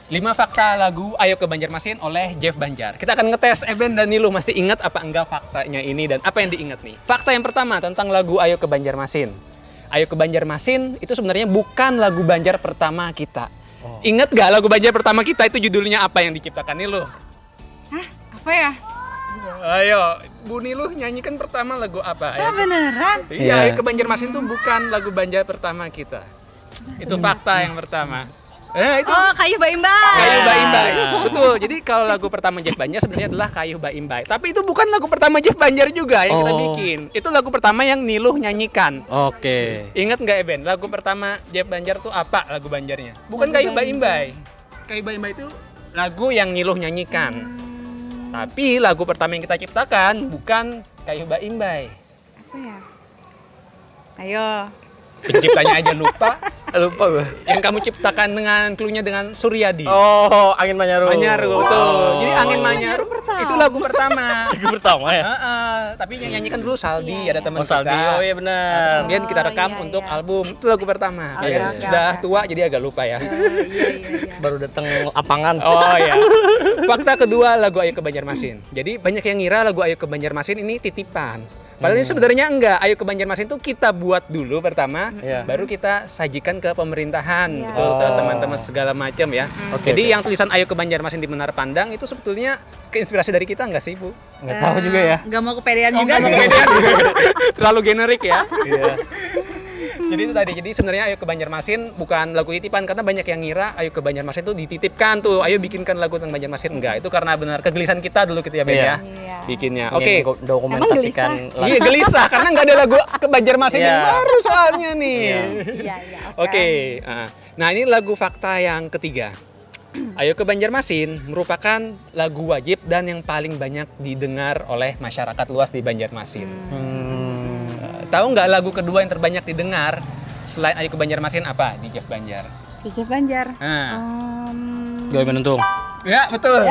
5 fakta lagu Ayo ke Banjarmasin oleh Jeff Banjar. Kita akan ngetes Eben dan Nilu masih ingat apa enggak faktanya ini dan apa yang diingat nih. Fakta yang pertama tentang lagu Ayo ke Banjarmasin. Ayo ke Banjarmasin itu sebenarnya bukan lagu Banjar pertama kita. Ingat gak lagu Banjar pertama kita itu judulnya apa yang diciptakan Nilu? Hah? Apa ya? Ayo, Bu Nilu nyanyikan pertama lagu apa? Ah, beneran? Iya, Ayo ke Banjarmasin itu bukan lagu Banjar pertama kita. Itu fakta yang pertama. Itu Oh, Kayu Baimbai. Kayu Baimbai. Betul. Jadi kalau lagu pertama Jeff Banjar sebenarnya adalah Kayu Baimbai. Tapi itu bukan lagu pertama Jeff Banjar juga yang kita bikin. Itu lagu pertama yang Niluh nyanyikan. Oke. Ingat nggak Eben? Lagu pertama Jeff Banjar tuh apa lagu Banjarnya? Bukan Kayu Baimbai. Kayu Baimbai itu lagu yang Niluh nyanyikan. Tapi lagu pertama yang kita ciptakan bukan Kayu Baimbai. Apa ya? Ayo. Penciptanya aja lupa. Lupa gue. Yang kamu ciptakan dengan cluenya dengan Suryadi. Oh, Angin Manyaru. Manyaru, betul. Jadi Angin Manyaru itu lagu pertama. Lagu pertama ya? Tapi yang nyanyikan dulu Saldi, ada teman kita. Saldi, oh iya benar. Terus kemudian kita rekam untuk album. Itu lagu pertama. Sudah tua jadi agak lupa ya. Iya. Baru datang lapangan. Oh iya. Fakta kedua lagu Ayo ke Banjarmasin. Jadi banyak yang ngira lagu Ayo ke Banjarmasin ini titipan. Padahal ini sebenarnya enggak. Ayo ke Banjarmasin itu kita buat dulu pertama, baru kita sajikan ke pemerintahan, gitu, ke teman-teman segala macam ya. Jadi yang tulisan Ayo ke Banjarmasin di Menara Pandang itu sebetulnya keinspirasi dari kita enggak sih, Bu? Nggak tahu juga ya. Gak mau kepedean juga sih. Terlalu generik ya. Jadi itu tadi. Jadi sebenarnya Ayo ke Banjarmasin bukan lagu titipan karena banyak yang ngira Ayo ke Banjarmasin itu dititipkan tuh. Ayo bikinkan lagu tentang Banjarmasin. Enggak, itu karena benar kegelisahan kita dulu gitu ya, Ben ya. Bikinnya. Oke. Dokumentasikan. Iya, gelisah karena nggak ada lagu ke Banjarmasin yang baru soalnya nih. Iya. Oke. Nah, ini lagu fakta yang ketiga. Ayo ke Banjarmasin merupakan lagu wajib dan yang paling banyak didengar oleh masyarakat luas di Banjarmasin. Tahu nggak lagu kedua yang terbanyak didengar selain Ayo ke Banjarmasin apa di Jeff Banjar? Di Jeff Banjar. Gue menuntung. Ya, betul.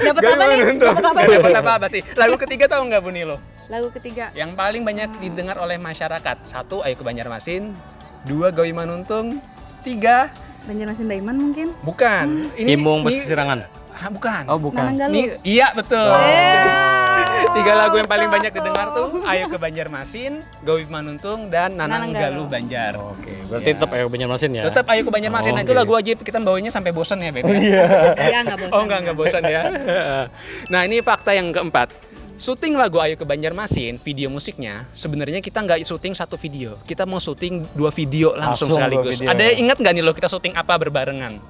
Dapat apa nih? Dapat apa sih? Lagu ketiga tahu nggak Bu Nilo? Lagu ketiga. Yang paling banyak didengar oleh masyarakat. 1, Ayo ke Banjarmasin. 2, Gawi Manuntung. 3, Banjarmasin Baiman mungkin? Bukan. Imung Pesisirangan. Bukan. Oh, bukan. Iya, betul. 3 lagu yang paling banyak didengar tuh Ayo ke Banjarmasin, Gawi Manuntung, dan Nanang Galuh Banjar. Oke, berarti tetap Ayo ke Banjarmasin ya? Tetap Ayo ke Banjarmasin. Nah, itu lagu wajib. Kita bawanya sampai bosan ya, Ben? Iya, nggak bosan. Oh, enggak bosan ya. Nah, ini fakta yang keempat. Syuting lagu Ayo ke Banjarmasin, video musiknya, sebenarnya kita nggak syuting 1 video. Kita mau syuting 2 video langsung sekaligus. Ada yang ingat nggak nih lo kita syuting apa berbarengan?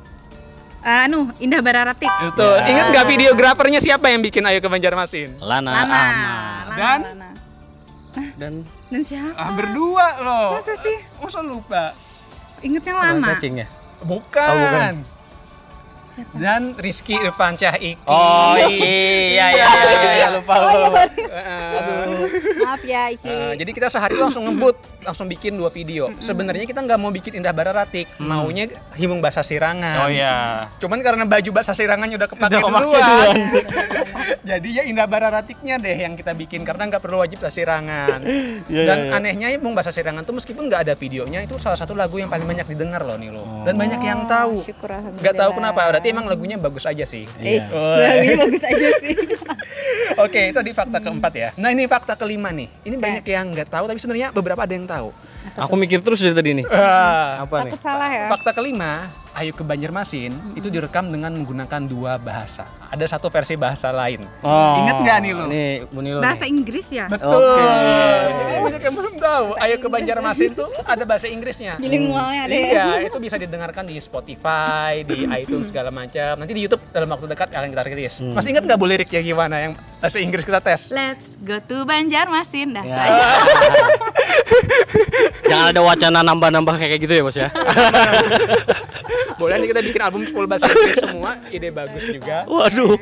Indah Bararatik. Betul. Ingat nggak videografernya siapa yang bikin Ayo ke Banjarmasin? Lana. Dan siapa? berdua loh. Masa sih? Masa lupa? Ingetnya Lana. Cacing ya? Bukan. Dan Rizky Irfansyah Iki. Oh iya, lupa. Maaf ya Iki. Jadi kita sehari langsung langsung bikin 2 video. Sebenarnya kita nggak mau bikin Indah Bararatik, maunya Himung Basa Sirangan. Oh iya. Cuman karena baju Basa Sirangannya udah kepake duluan. Jadi ya Indah Bararatiknya deh yang kita bikin karena nggak perlu wajib Basa Sirangan. Dan anehnya Himung Basa Sirangan tuh meskipun nggak ada videonya itu salah satu lagu yang paling banyak didengar loh nih lo. Dan banyak yang tahu. Nggak tahu kenapa. Berarti emang lagunya bagus aja sih. Lagunya bagus aja sih. Oke, itu tadi fakta keempat ya. Nah, ini fakta kelima nih. Ini banyak yang nggak tahu, tapi sebenarnya beberapa ada yang tahu. Aku mikir terus dari tadi nih. Apa nih? Takut salah ya. Fakta kelima, Ayo ke Banjarmasin itu direkam dengan menggunakan 2 bahasa. Ada 1 versi bahasa lain. Ingat nggak nih lo? Nih, Bu Nilo. Bahasa Inggris ya? Betul. Jadi banyak yang belum tahu. Ayo ke Banjarmasin tuh ada bahasa Inggrisnya. Bilingualnya ada. Iya, itu bisa didengarkan di Spotify, di iTunes segala macam. Nanti di YouTube dalam waktu dekat akan kita rilis. Masih ingat nggak Bu liriknya gimana yang bahasa Inggris kita tes? Let's go to Banjarmasin. Dah. Jangan ada wacana nambah-nambah kayak gitu ya, Bos ya. Boleh nih kita bikin album full bahasa Inggris semua, ide bagus juga. Waduh.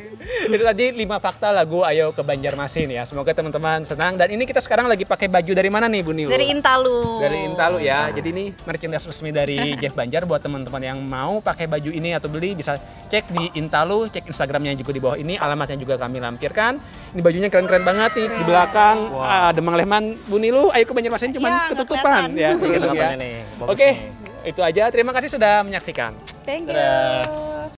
Itu tadi 5 fakta lagu Ayo ke Banjarmasin ya. Semoga teman-teman senang. Dan ini kita sekarang lagi pakai baju dari mana nih Bu Nilo? Dari Intalu. Dari Intalu ya. Jadi ini merchandise resmi dari Jeff Banjar buat teman-teman yang mau pakai baju ini atau beli bisa cek di Intalu, cek Instagramnya juga di bawah ini, alamatnya juga kami lampirkan. Ini bajunya keren-keren banget nih. Di belakang Demang Lehman Bu Nilo Ayo ke Banjarmasin cuman ketutupan ya. Oke, Oke, itu aja. Terima kasih sudah menyaksikan. Thank you. Dadah.